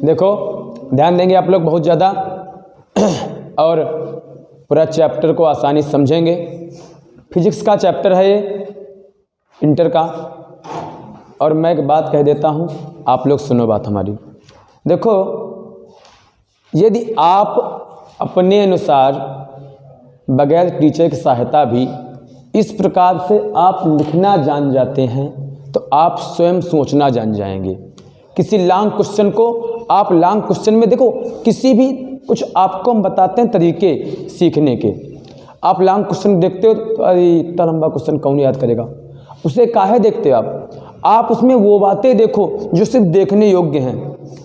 देखो ध्यान देंगे आप लोग बहुत ज़्यादा और पूरा चैप्टर को आसानी से समझेंगे। फिजिक्स का चैप्टर है ये, इंटर का। और मैं एक बात कह देता हूँ, आप लोग सुनो बात हमारी। देखो, यदि आप अपने अनुसार बगैर टीचर की सहायता भी इस प्रकार से आप लिखना जान जाते हैं तो आप स्वयं सोचना जान जाएंगे। किसी लॉन्ग क्वेश्चन को आप लॉन्ग क्वेश्चन में देखो, किसी भी कुछ आपको हम बताते हैं तरीके सीखने के। आप लॉन्ग क्वेश्चन देखते हो तो अरे इतना लंबा क्वेश्चन कौन याद करेगा, उसे काहे देखते हो आप उसमें वो बातें देखो जो सिर्फ देखने योग्य हैं,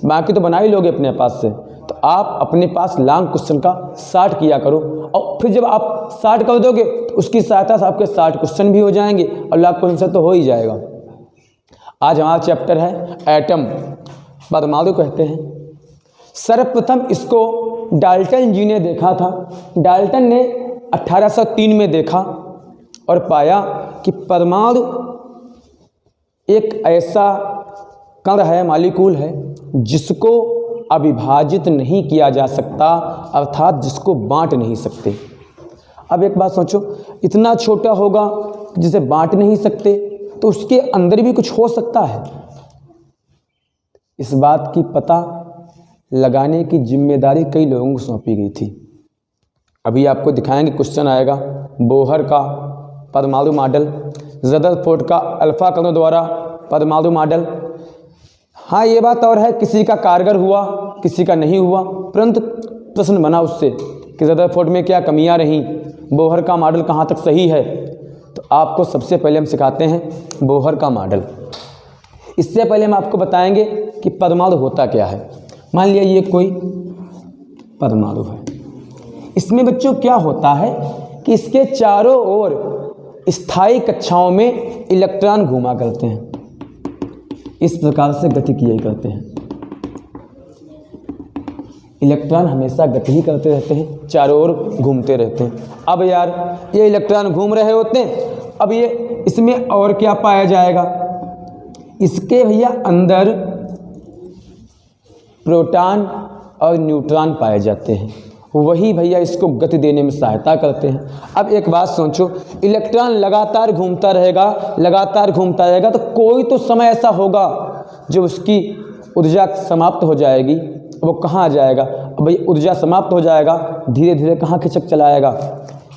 बाकी तो बना ही लोगे अपने पास से। तो आप अपने पास लॉन्ग क्वेश्चन का 60 किया करो, और फिर जब आप 60 कर दोगे तो उसकी सहायता से आपके 60 क्वेश्चन भी हो जाएंगे और लॉन्ग क्वेश्चन तो हो ही जाएगा। आज हमारा चैप्टर है एटम, परमाणु कहते हैं। सर्वप्रथम इसको डाल्टन जी ने देखा था। डाल्टन ने 1803 में देखा और पाया कि परमाणु एक ऐसा कण है, मालिक्यूल है, जिसको अविभाजित नहीं किया जा सकता, अर्थात जिसको बांट नहीं सकते। अब एक बात सोचो, इतना छोटा होगा जिसे बांट नहीं सकते, तो उसके अंदर भी कुछ हो सकता है। इस बात की पता लगाने की जिम्मेदारी कई लोगों को सौंपी गई थी। अभी आपको दिखाएंगे, क्वेश्चन आएगा बोहर का परमाणु मॉडल, रदरफोर्ड का अल्फा कणों द्वारा परमाणु मॉडल। हाँ, ये बात और है, किसी का कारगर हुआ, किसी का नहीं हुआ, परंतु प्रश्न बना उससे कि रदरफोर्ड में क्या कमियां रहीं, बोहर का मॉडल कहाँ तक सही है। तो आपको सबसे पहले हम सिखाते हैं बोहर का मॉडल। इससे पहले हम आपको बताएंगे कि परमाणु होता क्या है। मान लिया ये कोई परमाणु है, इसमें बच्चों क्या होता है कि इसके चारों ओर स्थायी कक्षाओं में इलेक्ट्रॉन घूमा करते हैं, इस प्रकार से गति किया करते हैं। इलेक्ट्रॉन हमेशा गति ही करते रहते हैं, चारों ओर घूमते रहते हैं। अब यार ये इलेक्ट्रॉन घूम रहे होते हैं, अब ये इसमें और क्या पाया जाएगा, इसके भैया अंदर प्रोटॉन और न्यूट्रॉन पाए जाते हैं, वही भैया इसको गति देने में सहायता करते हैं। अब एक बात सोचो, इलेक्ट्रॉन लगातार घूमता रहेगा, लगातार घूमता रहेगा, तो कोई तो समय ऐसा होगा जब उसकी ऊर्जा समाप्त हो जाएगी। वो कहाँ आ जाएगा, अब भाई ऊर्जा समाप्त हो जाएगा, धीरे धीरे कहाँ खिंचक चलाएगा,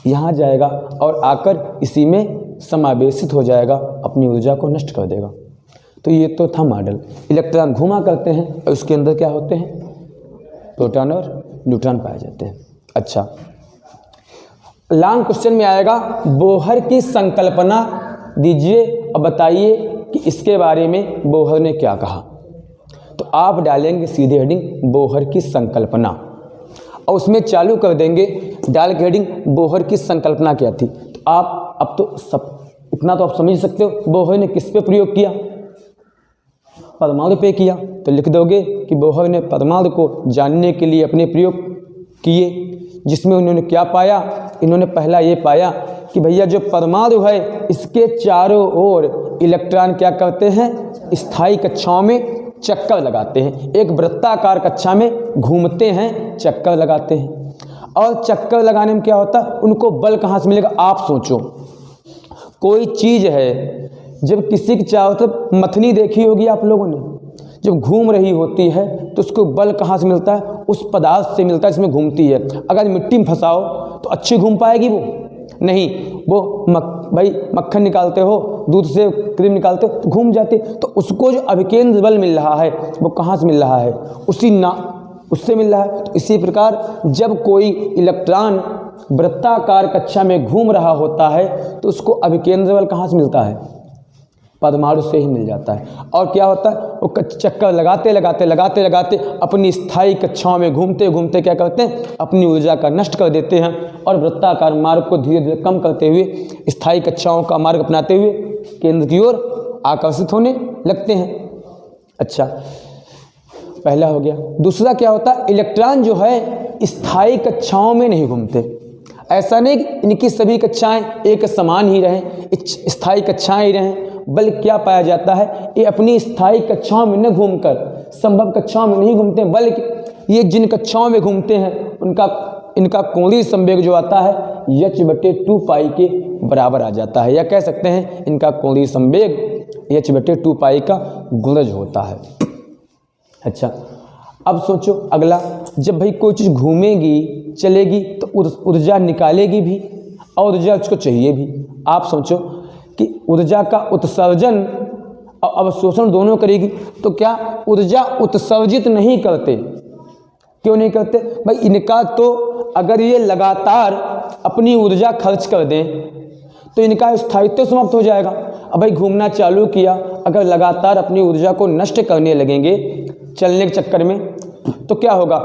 यहाँ जाएगा और आकर इसी में समावेशित हो जाएगा, अपनी ऊर्जा को नष्ट कर देगा। तो ये तो था मॉडल। इलेक्ट्रॉन घुमा करते हैं और उसके अंदर क्या होते हैं, प्रोटॉन और न्यूट्रॉन पाए जाते हैं। अच्छा, लॉन्ग क्वेश्चन में आएगा बोहर की संकल्पना दीजिए और बताइए कि इसके बारे में बोहर ने क्या कहा। तो आप डालेंगे सीधे हेडिंग बोहर की संकल्पना और उसमें चालू कर देंगे डाल के हेडिंग बोहर की संकल्पना क्या थी। तो आप अब तो सब इतना तो आप समझ सकते हो, बोहर ने किस पे प्रयोग किया, परमाणु पे किया। तो लिख दोगे कि बोहर ने परमाणु को जानने के लिए अपने प्रयोग किए, जिसमें उन्होंने क्या पाया, इन्होंने पहला ये पाया कि भैया जो परमाणु है इसके चारों ओर इलेक्ट्रॉन क्या करते हैं, स्थायी कक्षाओं में चक्कर लगाते हैं, एक वृत्ताकार कक्षा में घूमते हैं, चक्कर लगाते हैं। और चक्कर लगाने में क्या होता है, उनको बल कहाँ से मिलेगा। आप सोचो, कोई चीज़ है, जब किसी की चारों तरफ मथनी देखी होगी आप लोगों ने, जब घूम रही होती है तो उसको बल कहाँ से मिलता है, उस पदार्थ से मिलता है जिसमें घूमती है। अगर मिट्टी में फंसाओ तो अच्छी घूम पाएगी वो नहीं, वो भाई मक्खन निकालते हो, दूध से क्रीम निकालते हो तो घूम जाती। तो उसको जो अभिकेंद्र बल मिल रहा है वो कहाँ से मिल रहा है, उससे मिल रहा है। तो इसी प्रकार जब कोई इलेक्ट्रॉन वृत्ताकार कक्षा में घूम रहा होता है तो उसको अभिकेंद्र बल कहाँ से मिलता है, परमाणु से ही मिल जाता है। और क्या होता है, वो चक्कर लगाते लगाते लगाते लगाते अपनी स्थायी कक्षाओं में घूमते घूमते क्या करते हैं, अपनी ऊर्जा का नष्ट कर देते हैं और वृत्ताकार मार्ग को धीरे धीरे कम करते हुए स्थायी कक्षाओं का मार्ग अपनाते हुए केंद्र की ओर आकर्षित होने लगते हैं। अच्छा, पहला हो गया। दूसरा क्या होता है, इलेक्ट्रॉन जो है स्थायी कक्षाओं में नहीं घूमते, ऐसा नहीं कि इनकी सभी कक्षाएं एक समान ही रहें, स्थायी कक्षाएं ही रहें, बल्कि क्या पाया जाता है, ये अपनी स्थायी कक्षाओं में न घूमकर संभव कक्षाओं में नहीं घूमते हैं, बल्कि ये जिन कक्षाओं में घूमते हैं इनका कोणीय संवेग जो आता है h/2 पाई के बराबर आ जाता है, या कह सकते हैं इनका कोणीय संवेग h/2 पाई का गुणज होता है। अच्छा, अब सोचो अगला, जब भाई कोई चीज़ घूमेगी चलेगी तो ऊर्जा निकालेगी भी और ऊर्जा उसको चाहिए भी। आप सोचो कि ऊर्जा का उत्सर्जन और अवशोषण दोनों करेगी, तो क्या ऊर्जा उत्सर्जित नहीं करते? क्यों नहीं करते भाई? इनका तो अगर ये लगातार अपनी ऊर्जा खर्च कर दें तो इनका स्थायित्व समाप्त हो जाएगा। अब भाई घूमना चालू किया, अगर लगातार अपनी ऊर्जा को नष्ट करने लगेंगे चलने के चक्कर में, तो क्या होगा,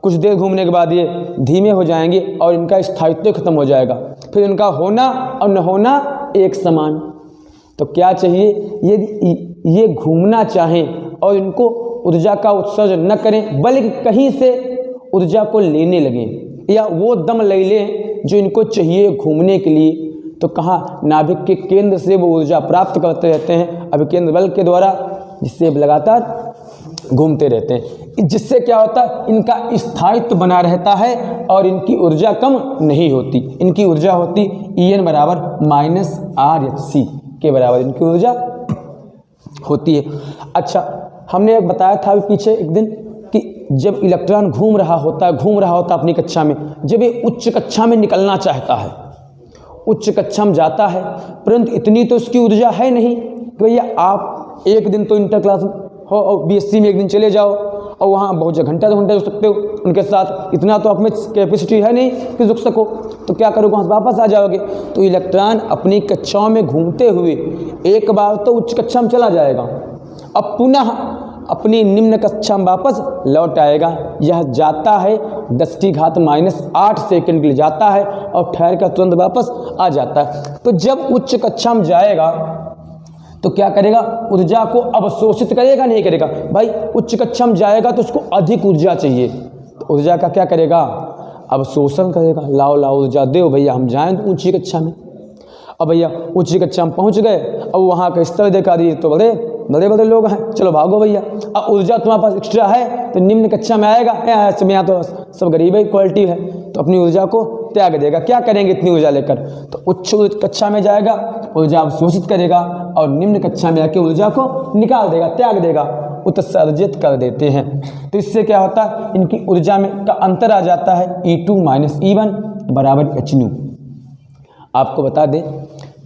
कुछ देर घूमने के बाद ये धीमे हो जाएंगे और इनका स्थायित्व खत्म हो जाएगा, फिर इनका होना और न होना एक समान। तो क्या चाहिए, यदि ये घूमना चाहें और इनको ऊर्जा का उत्सर्जन न करें बल्कि कहीं से ऊर्जा को लेने लगें या वो दम ले लें जो इनको चाहिए घूमने के लिए, तो कहाँ, नाभिक के केंद्र से वो ऊर्जा प्राप्त करते रहते हैं अभिकेंद्र बल के द्वारा, जिससे लगातार घूमते रहते हैं। जिससे क्या होता है, इनका स्थायित्व बना रहता है और इनकी ऊर्जा कम नहीं होती। इनकी ऊर्जा होती En बराबर -RHc के बराबर इनकी ऊर्जा होती है। अच्छा, हमने एक बताया था अभी पीछे एक दिन कि जब इलेक्ट्रॉन घूम रहा होता अपनी कक्षा में, जब ये उच्च कक्षा में निकलना चाहता है, उच्च कक्षा में जाता है, परंतु इतनी तो उसकी ऊर्जा है नहीं कि भैया आप एक दिन तो इंटर क्लास हो और BSc में एक दिन चले जाओ और वहाँ बहुत घंटा 2 घंटे रुक सकते हो उनके साथ, इतना तो आप में कैपेसिटी है नहीं कि रुक सको, तो क्या करोगे, वहाँ से वापस आ जाओगे। तो इलेक्ट्रॉन अपनी कक्षाओं में घूमते हुए एक बार तो उच्च कक्षा में चला जाएगा, अब पुनः अपनी निम्न कक्षा में वापस लौट आएगा। यह जाता है 10⁻⁸ सेकंड के लिए जाता है और ठहर कर तुरंत वापस आ जाता है। तो जब उच्च कक्षा में जाएगा तो क्या करेगा, ऊर्जा को अवशोषित करेगा नहीं करेगा? भाई उच्च कक्षा में जाएगा तो उसको अधिक ऊर्जा चाहिए, तो ऊर्जा का क्या करेगा, अवशोषण करेगा। लाओ ऊर्जा दो भैया, हम जाएँ तो ऊँची कक्षा में। अब भैया ऊँची कक्षा में पहुँच गए, अब वहाँ का स्तर देखा दिए तो बड़े लोग हैं, चलो भागो भैया। अब ऊर्जा तुम्हारे पास एक्स्ट्रा है तो निम्न कक्षा में आएगा, यहाँ तो सब गरीब ही क्वालिटी है, तो अपनी ऊर्जा को त्याग देगा। क्या करेंगे इतनी ऊर्जा लेकर, तो उच्च कक्षा में जाएगा, ऊर्जा अवशोषित करेगा और निम्न कक्षा में आके ऊर्जा को निकाल देगा, त्याग देगा, उत्सर्जित कर देते हैं। तो इससे क्या होता है, इनकी ऊर्जा में का अंतर आ जाता है E2 - E1 बराबर hν। आपको बता दें,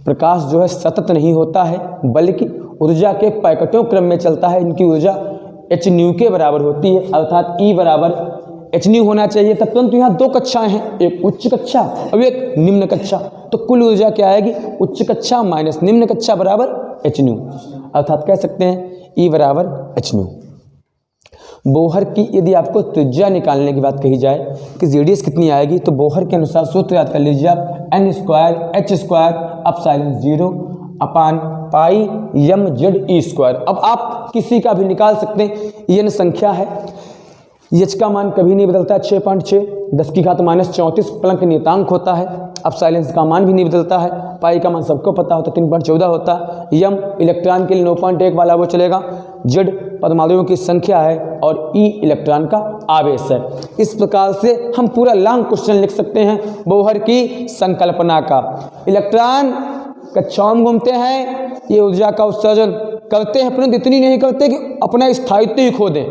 प्रकाश जो है सतत नहीं होता है बल्कि ऊर्जा के पैकेटों क्रम में चलता है। इनकी ऊर्जा hν के बराबर होती है, अर्थात E बराबर hν होना चाहिए था, परंतु यहाँ 2 कक्षाएं हैं, एक उच्च कक्षा और एक निम्न कक्षा, तो कुल ऊर्जा क्या आएगी, उच्च कक्षा माइनस निम्न कक्षा बराबर hν, अर्थात कह सकते हैं E बराबर hν। बोहर की यदि आपको त्रिज्या निकालने की बात कही जाए कि रेडियस कितनी आएगी, तो बोहर के अनुसार सूत्र याद कर लीजिए आप, n²h²0/πm/e²। अब आप किसी का भी निकाल सकते हैं, n संख्या है, h का मान कभी नहीं बदलता है, 6.6 10⁻⁻34 प्लंक नियतांक होता है। अब साइलेंस का मान भी नहीं बदलता है, पाई का मान सबको पता होता है 3.14 होता है। यम इलेक्ट्रॉन के लिए 9.1 वाला वो चलेगा, जेड परमाणुओं की संख्या है और ई इलेक्ट्रॉन का आवेश है। इस प्रकार से हम पूरा लॉन्ग क्वेश्चन लिख सकते हैं बोहर की संकल्पना का। इलेक्ट्रॉन कक्षाओं में घूमते हैं, ये ऊर्जा का उत्सर्जन करते हैं, परंतु इतनी नहीं करते कि अपना स्थायित्व ही खो दें।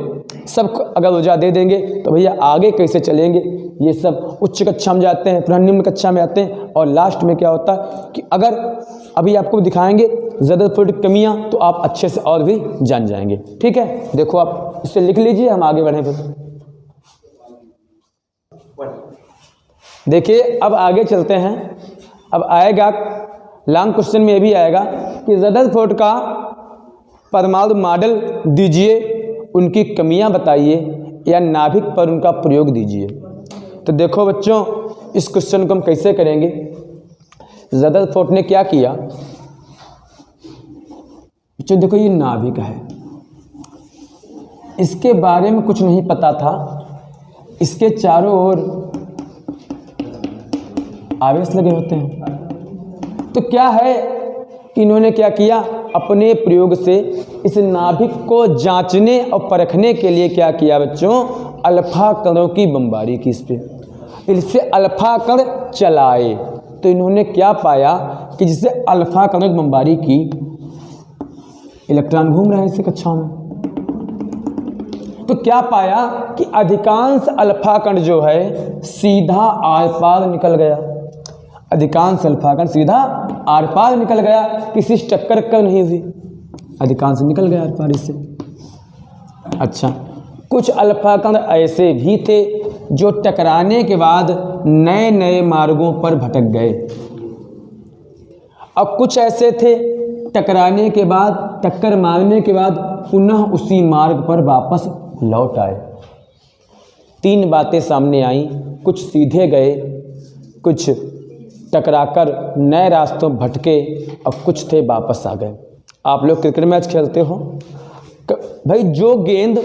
सब अगर ऊर्जा दे देंगे तो भैया आगे कैसे चलेंगे। ये सब उच्च कक्षा में जाते हैं, पुनः निम्न कक्षा में आते हैं, और लास्ट में क्या होता है कि अगर अभी आपको दिखाएंगे रदरफोर्ड की कमियां, तो आप अच्छे से और भी जान जाएंगे। ठीक है, देखो आप इसे लिख लीजिए, हम आगे बढ़ें फिर। देखिए अब आगे चलते हैं। अब आएगा लॉन्ग क्वेश्चन में ये भी आएगा कि रदरफोर्ड का परमाणु मॉडल दीजिए, उनकी कमियां बताइए या नाभिक पर उनका प्रयोग दीजिए। तो देखो बच्चों, इस क्वेश्चन को हम कैसे करेंगे। रदरफोर्ड ने क्या किया बच्चों, देखो ये नाभिक है, इसके बारे में कुछ नहीं पता था, इसके चारों ओर आवेश लगे होते हैं। तो क्या है, इन्होंने क्या किया, अपने प्रयोग से इस नाभिक को जांचने और परखने के लिए क्या किया बच्चों, अल्फा कणों की बमबारी की इस पे। इससे अल्फा कण चलाए तो इन्होंने क्या पाया कि जिससे अल्फा कणों की बमबारी की, इलेक्ट्रॉन घूम रहे हैं इससे कक्षाओं में, तो क्या पाया कि अधिकांश अल्फा कण जो है सीधा आर पार निकल गया। अधिकांश अल्फा कण सीधा आर पार निकल गया, किसी से टक्कर कर नहीं हुई, अधिकांश निकल गया आर पार इससे। अच्छा, कुछ अल्फा कण ऐसे भी थे जो टकराने के बाद नए नए मार्गों पर भटक गए। अब कुछ ऐसे थे टकराने के बाद, टक्कर मारने के बाद पुनः उसी मार्ग पर वापस लौट आए। तीन बातें सामने आई, कुछ सीधे गए, कुछ टकराकर नए रास्तों भटके और कुछ थे वापस आ गए। आप लोग क्रिकेट मैच खेलते हो भाई, जो गेंद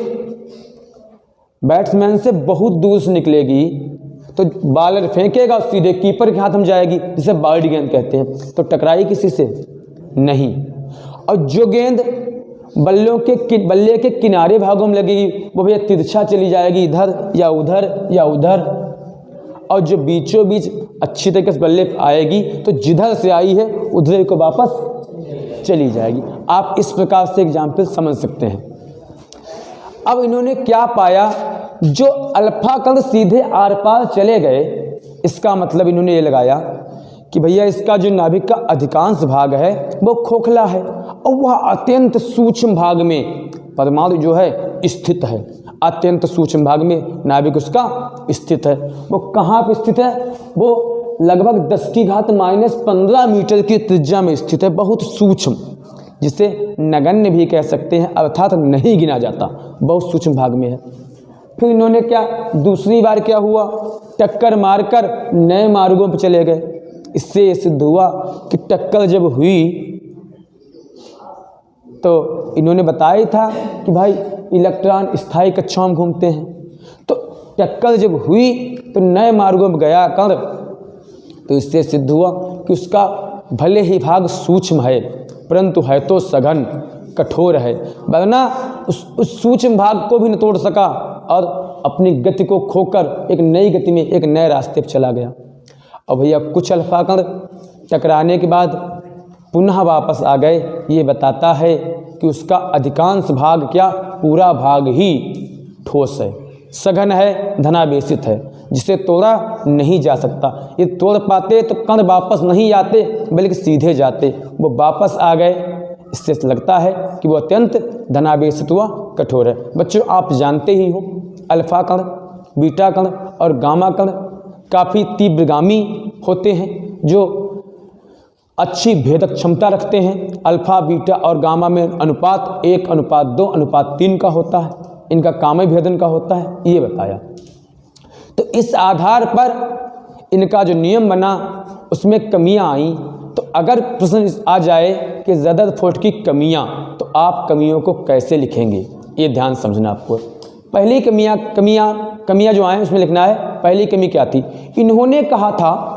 बैट्समैन से बहुत दूर से निकलेगी तो बॉलर फेंकेगा और सीधे कीपर के हाथ में जाएगी, जिसे बाउंड गेंद कहते हैं, तो टकराई किसी से नहीं। और जो गेंद बल्ले के किनारे भागों में लगेगी वो भैया तिरछा चली जाएगी, इधर या उधर या उधर। और जो बीचों बीच अच्छी तरीके से बल्ले आएगी तो जिधर से आई है उधर को वापस चली जाएगी। आप इस प्रकार से एग्जाम्पल समझ सकते हैं। अब इन्होंने क्या पाया, जो अल्फा कण सीधे आर पार चले गए, इसका मतलब इन्होंने ये लगाया कि भैया इसका जो नाभिक का अधिकांश भाग है वो खोखला है और वह अत्यंत सूक्ष्म भाग में परमाणु जो है स्थित है। अत्यंत सूक्ष्म भाग में नाभिक उसका स्थित है। वो कहाँ पे स्थित है, वो लगभग 10⁻⁻15 मीटर की त्रिज्या में स्थित है, बहुत सूक्ष्म, जिसे नगण्य भी कह सकते हैं, अर्थात नहीं गिना जाता, बहुत सूक्ष्म भाग में है। फिर इन्होंने क्या, दूसरी बार क्या हुआ, टक्कर मारकर नए मार्गों पर चले गए। इससे ये सिद्ध हुआ कि टक्कर जब हुई तो इन्होंने बताया था कि भाई इलेक्ट्रॉन स्थायी कक्षाओं में घूमते हैं, तो टक्कर जब हुई तो नए मार्गों में गया कण, तो इससे सिद्ध हुआ कि उसका भले ही भाग सूक्ष्म है परंतु है तो सघन, कठोर है, वरना उस सूक्ष्म भाग को भी न तोड़ सका और अपनी गति को खोकर एक नई गति में एक नए रास्ते पर चला गया। और भैया कुछ अल्फा कण टकराने के बाद पुनः वापस आ गए, ये बताता है कि उसका अधिकांश भाग क्या, पूरा भाग ही ठोस है, सघन है, धनावेशित है, जिसे तोड़ा नहीं जा सकता। ये तोड़ पाते तो कण वापस नहीं आते बल्कि सीधे जाते, वो वापस आ गए। इससे लगता है कि वो अत्यंत धनावेशित व कठोर है। बच्चों आप जानते ही हो अल्फा कण, बीटा कण और गामा कण काफ़ी तीव्रगामी होते हैं, जो अच्छी भेदक क्षमता रखते हैं। अल्फा, बीटा और गामा में अनुपात 1:2:3 का होता है, इनका काम्य भेदन का होता है, ये बताया। तो इस आधार पर इनका जो नियम बना उसमें कमियां आई। तो अगर प्रश्न आ जाए कि रदरफोर्ड की कमियां, तो आप कमियों को कैसे लिखेंगे, ये ध्यान समझना आपको। पहली कमियां जो आए उसमें लिखना है, पहली कमी क्या थी, इन्होंने कहा था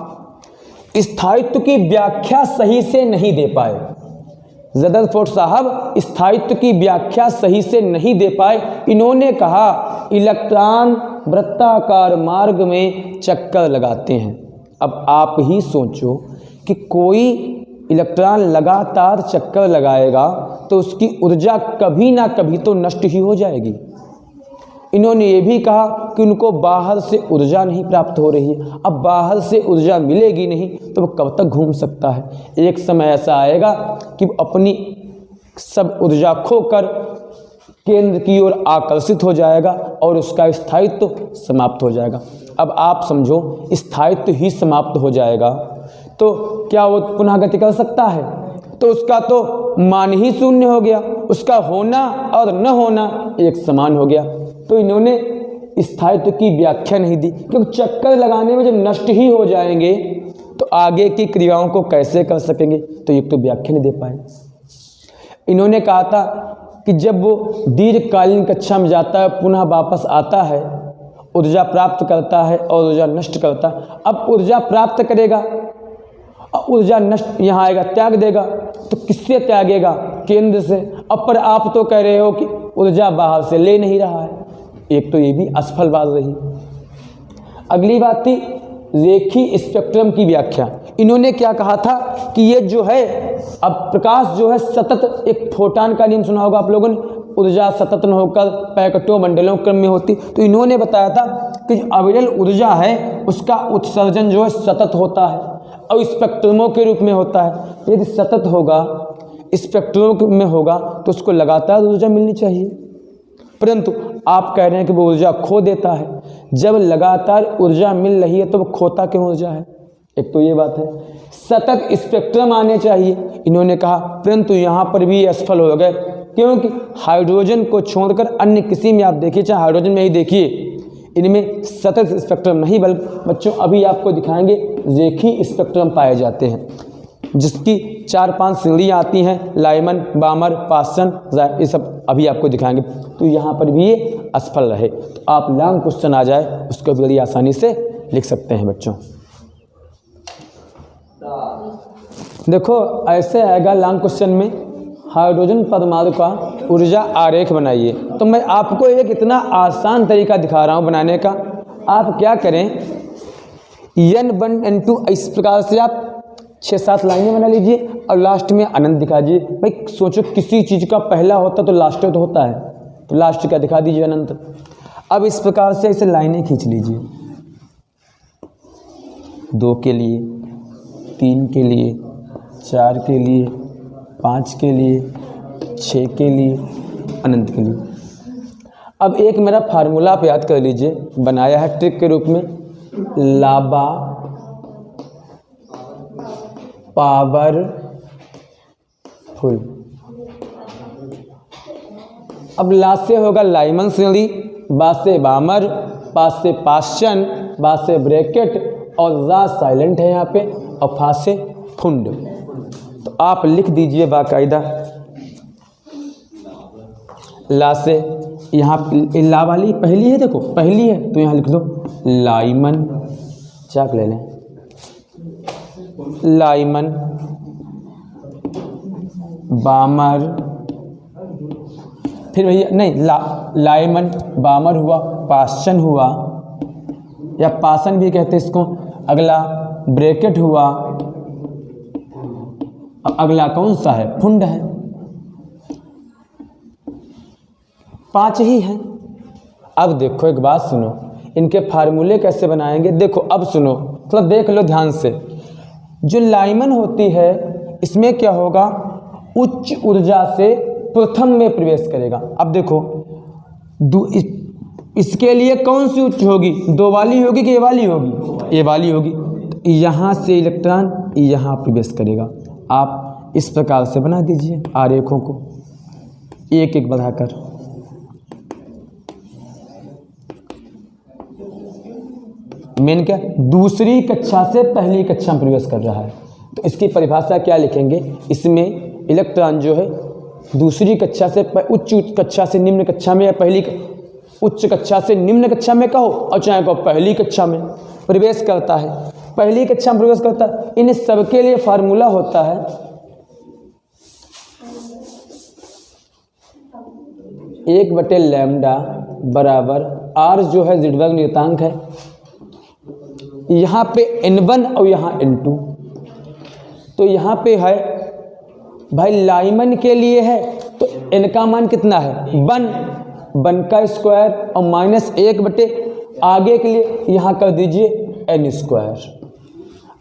स्थायित्व की व्याख्या सही से नहीं दे पाए। रदरफोर्ड साहब स्थायित्व की व्याख्या सही से नहीं दे पाए। इन्होंने कहा इलेक्ट्रॉन वृत्ताकार मार्ग में चक्कर लगाते हैं। अब आप ही सोचो कि कोई इलेक्ट्रॉन लगातार चक्कर लगाएगा तो उसकी ऊर्जा कभी ना कभी तो नष्ट ही हो जाएगी। इन्होंने ये भी कहा कि उनको बाहर से ऊर्जा नहीं प्राप्त हो रही है। अब बाहर से ऊर्जा मिलेगी नहीं तो वो कब तक घूम सकता है। एक समय ऐसा आएगा कि वो अपनी सब ऊर्जा खोकर केंद्र की ओर आकर्षित हो जाएगा और उसका स्थायित्व समाप्त हो जाएगा। अब आप समझो स्थायित्व ही समाप्त हो जाएगा तो क्या वो पुनः गति कर सकता है? तो उसका तो मान ही शून्य हो गया, उसका होना और न होना एक समान हो गया। तो इन्होंने स्थायित्व की व्याख्या नहीं दी, क्योंकि चक्कर लगाने में जब नष्ट ही हो जाएंगे तो आगे की क्रियाओं को कैसे कर सकेंगे, तो एक तो व्याख्या नहीं दे पाए। इन्होंने कहा था कि जब वो दीर्घकालीन कक्षा में जाता है पुनः वापस आता है ऊर्जा प्राप्त करता है और ऊर्जा नष्ट करता है। अब ऊर्जा प्राप्त करेगा और ऊर्जा नष्ट यहाँ आएगा, त्याग देगा, तो किससे त्यागेगा? केंद्र से। अब पर आप तो कह रहे हो कि ऊर्जा बाहर से ले नहीं रहा है, एक तो ये भी असफल बात रही। अगली बात थी रेखी स्पेक्ट्रम की व्याख्या। इन्होंने क्या कहा था कि ये जो है, अब प्रकाश जो है सतत, एक फोटॉन का नियम सुना होगा आप लोगों ने, ऊर्जा सतत न होकर पैकेटों मंडलों क्रम में होती। तो इन्होंने बताया था कि जो अविरल ऊर्जा है उसका उत्सर्जन जो है सतत होता है और स्पेक्ट्रमों के रूप में होता है। यदि सतत होगा, स्पेक्ट्रमों में होगा, तो उसको लगातार ऊर्जा मिलनी चाहिए, परंतु आप कह रहे हैं कि वो ऊर्जा खो देता है। जब लगातार ऊर्जा मिल रही है तो वो खोता क्यों ऊर्जा है? एक तो ये बात है। सतत स्पेक्ट्रम आने चाहिए, इन्होंने कहा, परंतु यहाँ पर भी असफल हो गए, क्योंकि हाइड्रोजन को छोड़कर अन्य किसी में आप देखिए, चाहे हाइड्रोजन में ही देखिए, इनमें सतत स्पेक्ट्रम नहीं, बल्कि बच्चों अभी आपको दिखाएंगे रेखीय स्पेक्ट्रम पाए जाते हैं, जिसकी 4-5 श्रेणियाँ आती हैं, लाइमन, बामर, पासन, ये सब अभी आपको दिखाएंगे। तो यहाँ पर भी ये असफल रहे। तो आप लॉन्ग क्वेश्चन आ जाए उसको बड़ी आसानी से लिख सकते हैं बच्चों। देखो ऐसे आएगा लॉन्ग क्वेश्चन में, हाइड्रोजन परमाणु का ऊर्जा आरेख बनाइए। तो मैं आपको एक इतना आसान तरीका दिखा रहा हूँ बनाने का। आप क्या करें, N1 N2 इस प्रकार से आप 6-7 लाइनें बना लीजिए और लास्ट में अनंत दिखा दीजिए। भाई सोचो किसी चीज़ का पहला होता तो लास्ट तो होता है, तो लास्ट का दिखा दीजिए अनंत। अब इस प्रकार से इसे लाइनें खींच लीजिए, 2 के लिए, 3 के लिए, 4 के लिए, 5 के लिए, 6 के लिए, अनंत के लिए। अब एक मेरा फार्मूला आप याद कर लीजिए, बनाया है ट्रिक के रूप में, लाबा पावर फुल। अब ला से होगा लाइमन श्रेणी, बा से बामर, पा से पाश्चन, बा से ब्रैकेट और रा साइलेंट है यहाँ पे, और फा से फुंड। तो आप लिख दीजिए बाकायदा, ला से यहाँ ला वाली पहली है, देखो पहली है तो यहाँ लिख दो लाइमन, चाक ले लें, लाइमन, बामर, फिर भैया नहीं, लाइमन बामर हुआ, पाश्चन हुआ या पासन भी कहते हैं इसको, अगला ब्रैकेट हुआ, अगला कौन सा है? फुंड है। 5 ही हैं। अब देखो एक बात सुनो, इनके फार्मूले कैसे बनाएंगे, देखो अब सुनो, थोड़ा देख लो ध्यान से। जो लाइमन होती है इसमें क्या होगा, उच्च ऊर्जा से प्रथम में प्रवेश करेगा। अब देखो इसके लिए कौन सी उच्च होगी, 2 वाली होगी कि ए वाली होगी? ए वाली होगी। तो यहाँ से इलेक्ट्रॉन यहाँ प्रवेश करेगा। आप इस प्रकार से बना दीजिए आरेखों को, एक एक बढ़ाकर। मेन क्या, दूसरी कक्षा से पहली कक्षा में प्रवेश कर रहा है, तो इसकी परिभाषा क्या लिखेंगे, इसमें इलेक्ट्रॉन जो है दूसरी कक्षा से उच्च कक्षा से निम्न कक्षा में, या पहली उच्च कक्षा से निम्न कक्षा में कहो और चाहे कहो पहली कक्षा में प्रवेश करता है, पहली कक्षा में प्रवेश करता है। इन सबके लिए फार्मूला होता है 1/लैम्डा बराबर R जो है ज़िडबर्ग नियतांक है, यहाँ पे N1 और यहाँ N2। तो यहाँ पे है भाई लाइमन के लिए है तो N का मान कितना है, 1 का स्क्वायर और -1 आगे के लिए यहाँ कर दीजिए N²।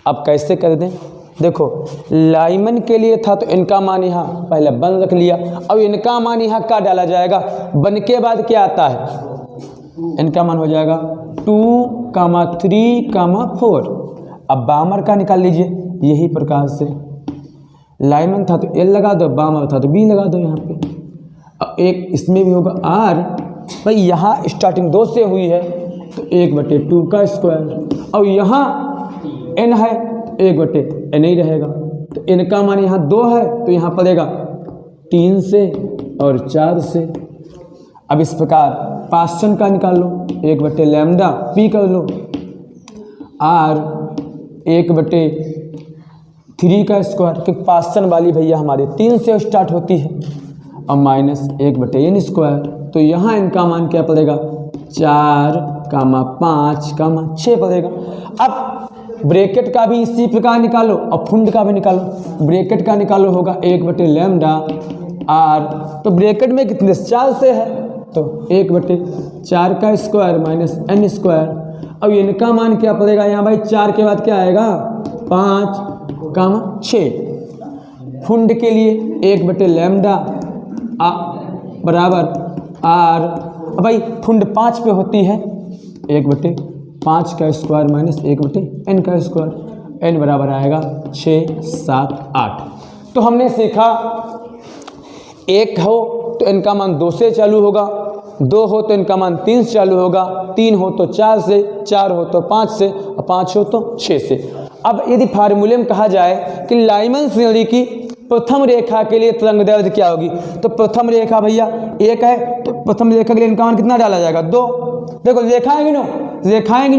अब कैसे कर दें, देखो लाइमन के लिए था तो इनका मान यहाँ पहले 1 रख लिया, अब इनका मान यहाँ का डाला जाएगा, 1 के बाद क्या आता है, इनका मान हो जाएगा 2, 3, 4। अब बामर का निकाल लीजिए, यही प्रकार से लाइमन था तो L लगा दो, बामर था तो B लगा दो यहाँ पे। अब एक इसमें भी होगा R, भाई यहाँ स्टार्टिंग 2 से हुई है तो 1/2 का स्क्वायर, और यहाँ N है तो 1/N ही रहेगा। तो N का मान यहाँ 2 है तो यहाँ पड़ेगा 3 से और 4 से। अब इस प्रकार पास्चन का निकाल लो 1/λ पी कर लो आर 1/3 का स्क्वायर, क्योंकि पास्चन वाली भैया हमारे 3 से स्टार्ट होती है, और माइनस 1/n स्क्वायर। तो यहाँ इनका मान क्या पड़ेगा 4, 5, 6 पड़ेगा। अब ब्रैकेट का भी इसी प्रकार निकालो और फुंड का भी निकालो। ब्रैकेट का निकालो होगा 1/λ आर, तो ब्रैकेट में कितने 4 से है तो 1/4 का स्क्वायर माइनस n स्क्वायर। अब इनका मान क्या पड़ेगा यहाँ भाई 4 के बाद क्या आएगा 5, 6। फुंड के लिए 1/λ बराबर आर। अब भाई फुंड 5 पे होती है 1/5 का स्क्वायर माइनस 1/n का स्क्वायर, n बराबर आएगा 6, 7, 8। तो हमने सीखा 1 हो तो इनका मान 2 से चालू होगा, 2 हो तो इनका मान 3 से चालू होगा, 3 हो तो 4 से, 4 हो तो 5 से, और 5 हो तो 6 से। अब यदि फार्मूले में कहा जाए कि लाइमन श्रेणी की प्रथम रेखा के लिए तरंग दैर्ध्य क्या होगी, तो प्रथम रेखा भैया 1 है, तो प्रथम रेखा के लिए इनका मान कितना डाला जाएगा 2। देखो रेखाएं गिनो, रेखाएं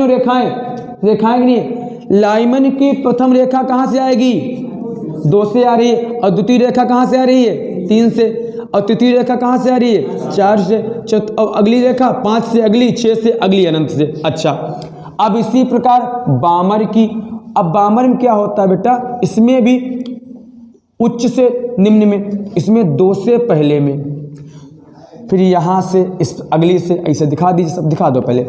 गिनिए। लाइमन की प्रथम रेखा कहाँ से आएगी 2 से आ रही है, और द्वितीय रेखा कहाँ से आ रही है 3 से, और तृतीय रेखा कहाँ से आ रही है 4 से, और अगली रेखा 5 से, अगली 6 से, अगली अनंत से। अच्छा, अब इसी प्रकार बामर की, अब बामर में क्या होता है बेटा, इसमें भी उच्च से निम्न में, इसमें 2 से पहले में, फिर यहाँ से इस अगली से, ऐसे दिखा दीजिए, सब दिखा दो पहले।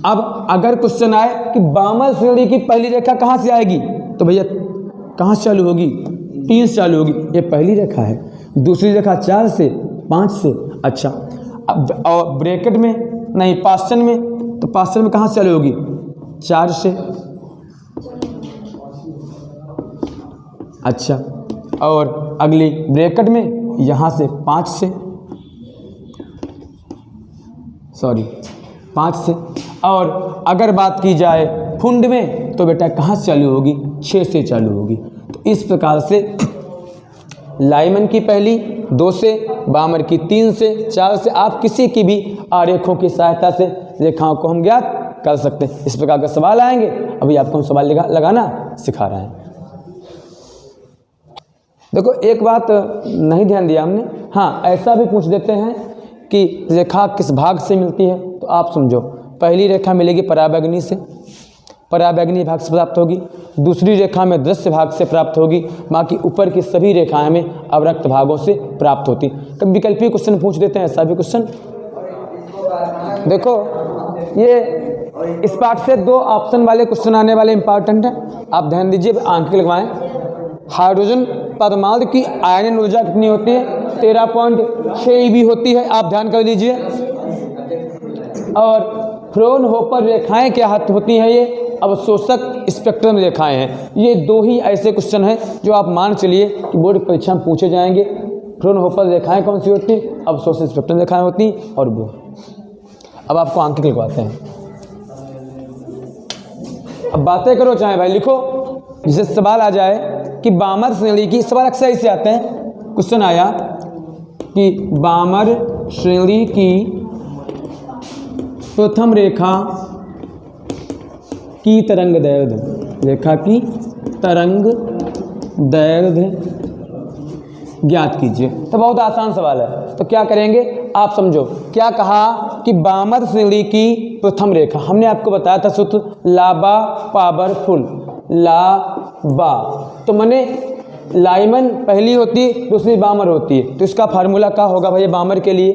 अब अगर क्वेश्चन आए कि बामर श्रेणी की पहली रेखा कहाँ से आएगी, तो भैया कहाँ से चालू होगी 3 से चालू होगी, ये पहली रेखा है। दूसरी रेखा 4 से, 5 से। अच्छा, अब और ब्रैकेट में नहीं पास्चन में, तो पास्चन में कहाँ से चालू होगी 4 से। अच्छा, और अगली ब्रैकेट में यहाँ से 5 से, 5 से। और अगर बात की जाए फुंड में तो बेटा कहाँ से चालू होगी 6 से चालू होगी। तो इस प्रकार से लाइमन की पहली 2 से, बामर की 3 से, 4 से, आप किसी की भी आरेखों की सहायता से रेखाओं को हम ज्ञात कर सकते हैं। इस प्रकार का सवाल आएंगे, अभी आपको हम सवाल लगाना सिखा रहे हैं। देखो एक बात नहीं ध्यान दिया हमने, हाँ ऐसा भी पूछ देते हैं कि रेखा किस भाग से मिलती है, तो आप समझो पहली रेखा मिलेगी पराबैंगनी से, पराबैंगनी भाग से प्राप्त होगी। दूसरी रेखा में दृश्य भाग से प्राप्त होगी, बाकी ऊपर की सभी रेखाएं में अवरक्त भागों से प्राप्त होती। कभी विकल्पीय क्वेश्चन पूछ देते हैं, ऐसा भी क्वेश्चन। देखो ये इस पार्ट से 2 ऑप्शन वाले क्वेश्चन आने वाले इंपॉर्टेंट हैं, आप ध्यान दीजिए, आंखें लगवाएं। हाइड्रोजन परमाणु की आयनन ऊर्जा कितनी होती है 13.6 eV होती है, आप ध्यान कर लीजिए। और फ्रोनहोफर रेखाएं क्या होती हैं, ये अवशोषक स्पेक्ट्रम रेखाएं हैं। ये 2 ही ऐसे क्वेश्चन हैं जो आप मान चलिए कि बोर्ड परीक्षा में पूछे जाएंगे। फ्रोनहोफर रेखाएं कौन सी होती हैं, अवशोषक स्पेक्ट्रम रेखाएं होती हैं, और वो अब आपको आंखें लगवाते हैं। अब बातें करो चाहे भाई लिखो, जिससे सवाल आ जाए कि बामर श्रेणी की, सवाल अक्सर ऐसे आते हैं। क्वेश्चन आया कि बामर श्रेणी की प्रथम रेखा की तरंग दैर्ध्य, रेखा की तरंग दैर्ध्य ज्ञात कीजिए। तो बहुत आसान सवाल है, तो क्या करेंगे आप समझो। क्या कहा कि बामर श्रेणी की प्रथम रेखा, हमने आपको बताया था सूत्र लाबा पावरफुल, लाबा तो माने लाइमन पहली होती है, दूसरी बामर होती है। तो इसका फार्मूला क्या होगा भैया बामर के लिए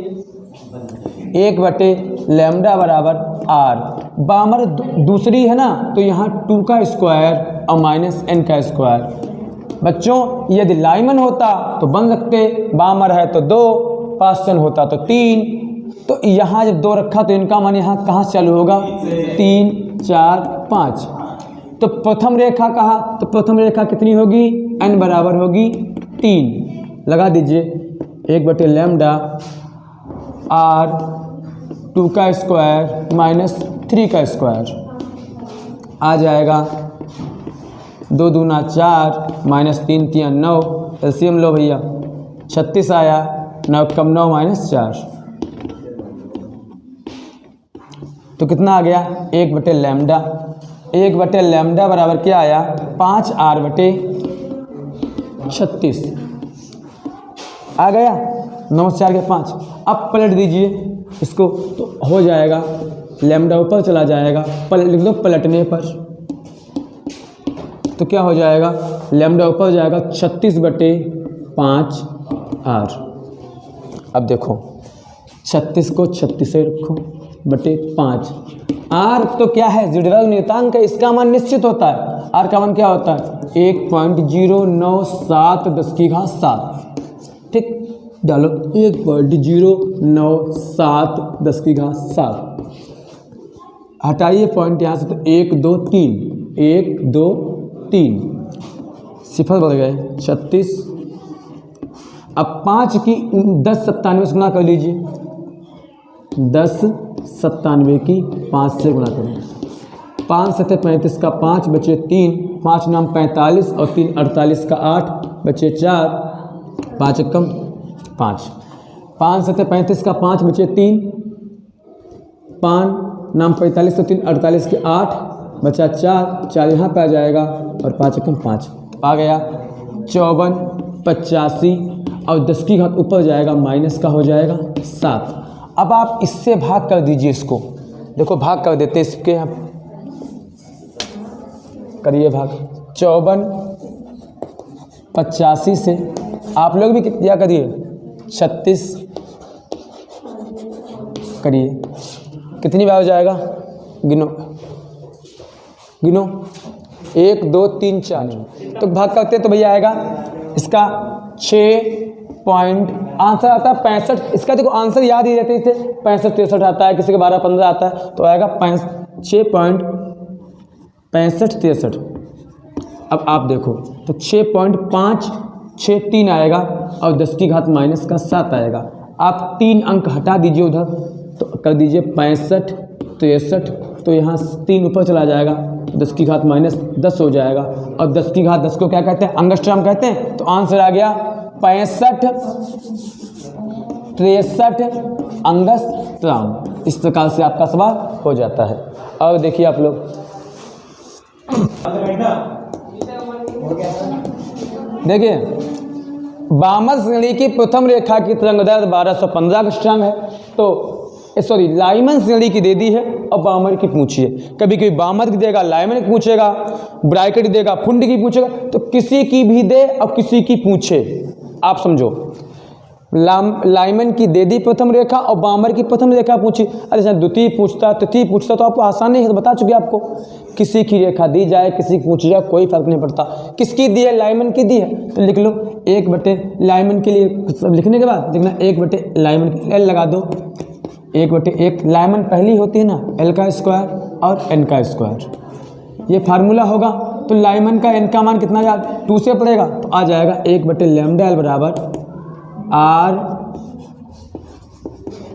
1/λ बराबर आर। बामर दूसरी है ना, तो यहाँ 2 का स्क्वायर और माइनस n का स्क्वायर। बच्चों यदि लाइमन होता तो बन सकते, बामर है तो 2, पास्चन होता तो 3। तो यहाँ जब 2 रखा तो इनका मान यहाँ कहाँ से चालू होगा 3, 4, 5। तो प्रथम रेखा कहा, तो प्रथम रेखा कितनी होगी n बराबर होगी 3। लगा दीजिए 1/λ आर 2 का स्क्वायर माइनस 3 का स्क्वायर आ जाएगा 2 दूना 4 माइनस 3 3 9। एलसीएम लो भैया 36 आया, 9 कम 9 माइनस 4। तो कितना आ गया 1/λ। 1/λ बराबर क्या आया 5r/36 आ गया। 9 4 के 5। अब पलट दीजिए इसको तो हो जाएगा लैम्डा ऊपर चला जाएगा, लिख दो पलटने पर तो क्या हो जाएगा लैम्डा ऊपर जाएगा 36/5r। अब देखो 36 को 36 से रखो बटे 5। r तो क्या है ज़िडरल नियतांक है, इसका मान निश्चित होता है। r का मान क्या होता है 1.097 10 की घात 7। ठीक, डालो 1.097 10 की घात 7। हटाइए पॉइंट यहाँ से तो 1 2 3 1 2 3 सिफर बढ़ गए 36। अब 5 की 10 97 से गुना कर लीजिए। 10 97 की 5 से गुणा करें। 5 7 35 का 5 बचे 3, 5 9 45 और 3 48 का 8 बचे 4, 5 कम 5। 5 7 35 का 5 बचे 3, 5 9 45 तो 3 48 के 8 बचा 4, 4 यहाँ पे आ जाएगा और 5 कम 5 आ गया 54 85 और 10 की घात ऊपर जाएगा माइनस का हो जाएगा 7। अब आप इससे भाग कर दीजिए इसको, देखो भाग कर देते इसके, आप करिए भाग 54 85 से आप लोग भी क्या करिए 36 करिए, कितनी बार हो जाएगा गिनो गिनो 1 2 3 4 तो भाग करते तो भैया आएगा इसका 6 पॉइंट आंसर आता है 65। इसका देखो आंसर याद ही रहते इसे 65 63 आता है, किसी का 12 15 आता है तो आएगा 6.65 63। अब आप देखो तो 6.563 आएगा और 10 की घात माइनस का 7 आएगा। आप 3 अंक हटा दीजिए उधर तो कर दीजिए 65 63 तो यहाँ 3 ऊपर चला जाएगा 10 की घात माइनस 10 हो जाएगा और 10 की घात 10 को क्या कहते हैं अंगस्ट्रॉम कहते हैं। तो आंसर आ गया 65 63 अंगस्ट्रॉम। इस प्रकार से आपका सवाल हो जाता है। अब देखिए आप लोग देखिए बामर श्रेणी की प्रथम रेखा की तरंगदैर्घ्य 1215 एंगस्ट्रॉम है। तो सॉरी लाइमन श्रेणी की दे दी है और बामर की पूछिए। कभी कभी बामर की देगा लाइमन की पूछेगा, ब्राइकेट देगा फुंड की पूछेगा, तो किसी की भी दे और किसी की पूछे आप समझो। लाइमन की दे दी प्रथम रेखा और बामर की प्रथम रेखा पूछी। अरे सर द्वितीय पूछता तृतीय पूछता तो आपको आसान नहीं है, तो बता चुके आपको। किसी की रेखा दी जाए किसी की पूछी जाए कोई फर्क नहीं पड़ता। किसकी दी है लाइमन की दी है तो लिख लो 1/लाइमन के लिए सब लिखने के बाद लिखना 1/लाइमन एल लगा दो। 1/1 लाइमन पहली होती है ना एल का स्क्वायर और एन का स्क्वायर, ये फार्मूला होगा। तो लाइमन का एन का मान कितना 2 से पड़ेगा तो आ जाएगा 1/λ बराबर r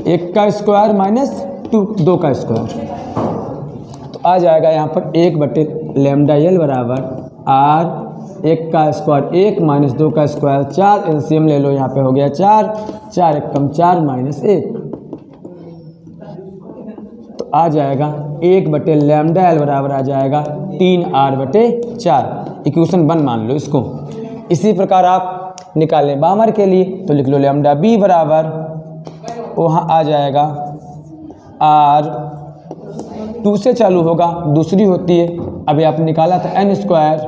1 का स्क्वायर माइनस 2 का स्क्वायर। तो आ जाएगा यहाँ पर 1/λ बराबर r 1 का स्क्वायर 1 माइनस 2 का स्क्वायर 4। एलसीएम ले लो, यहाँ पे हो गया 4 4 1 कम 4 माइनस 1 तो आ जाएगा 1/λ बराबर आ जाएगा 3r/4। इक्वेशन 1 मान लो इसको। इसी प्रकार आप निकालें बामर के लिए तो लिख लो लैम्डा बी बराबर वहाँ आ जाएगा r 2 से चालू होगा, दूसरी होती है अभी आप निकाला था n स्क्वायर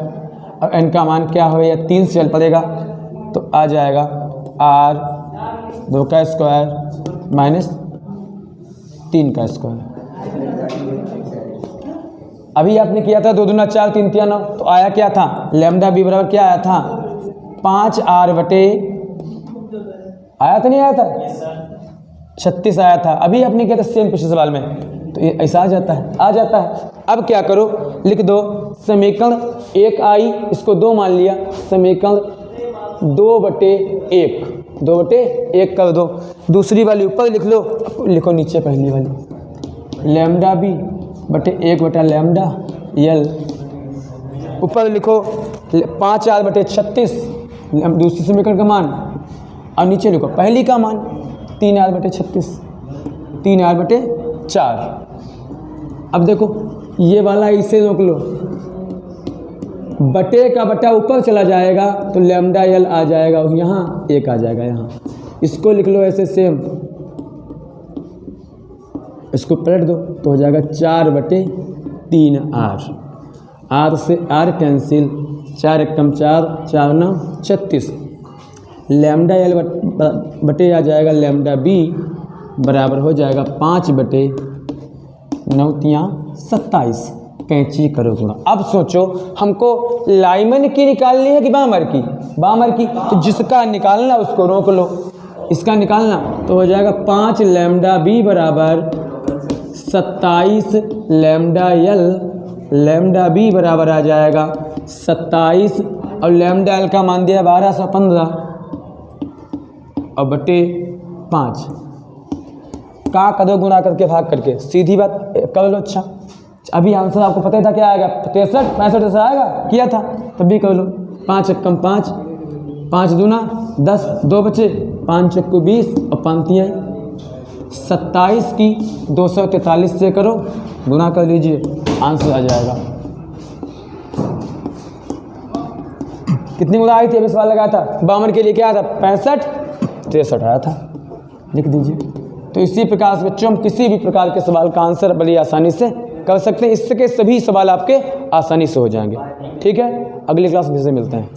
और n का मान क्या हो या 3 से चल पड़ेगा तो आ जाएगा r 2 का स्क्वायर माइनस 3 का स्क्वायर। अभी आपने किया था 2 दूना 4 3 3 9 तो आया क्या था लैम्डा बी बराबर क्या आया था 5r/, आया था नहीं आया था 36 आया था। अभी आपने किया था सेम पिछले सवाल में तो ये ऐसा आ जाता है। अब क्या करो लिख दो समीकरण 1i इसको 2 मान लिया, समीकरण 2/1 कर दो। दूसरी वाली ऊपर लिख लो, लिखो नीचे पहली वाली लैम्डा बी बटे 1/λ यल, ऊपर लिखो 5r/36 दूसरी समीकरण का मान और नीचे लिखो पहली का मान 3r/36 3r/4। अब देखो ये वाला इसे रोक लो, बटे का बटा ऊपर चला जाएगा तो लैम्डा एल आ जाएगा यहाँ, एक आ जाएगा यहाँ। इसको लिख लो ऐसे सेम, इसको पलट दो तो हो जाएगा 4/3 आर। आर से are cancel, 4 Ekam 4, 4 9 36। Lambda L बटे आ जाएगा लैम्डा बी बराबर हो जाएगा 5/9 3 27। कैंची करो थोड़ा। अब सोचो हमको लाइमन की निकालनी है कि बामर की? बामर की। तो जिसका निकालना उसको रोक लो, इसका निकालना तो हो जाएगा 5 लैम्डा बी बराबर 27 लैम्डा एल। लैम्डा बी बराबर आ जाएगा 27 और लैम्डा एल का मान दिया 1215 और बटे 5 का कदो गुणा करके भाग करके, सीधी बात कर लो। अच्छा अभी आंसर आपको पता ही था क्या आएगा, 63 65 ऐसा आएगा, किया था तब भी कर लो। 5 एकम 5, 5 दूना 10, 2 बचे, 5 चक्कू 20 और 5 तिहाई 27 की 243 से करो गुणा कर लीजिए, आंसर आ जाएगा। कितनी गुणा आई थी? अभी सवाल लगाया था बामर के लिए क्या था? 65 63 आया था, लिख दीजिए। तो इसी प्रकार से बच्चों हम किसी भी प्रकार के सवाल का आंसर बड़ी आसानी से कर सकते हैं। इसके सभी सवाल आपके आसानी से हो जाएंगे। ठीक है, अगली क्लास में से मिलते हैं।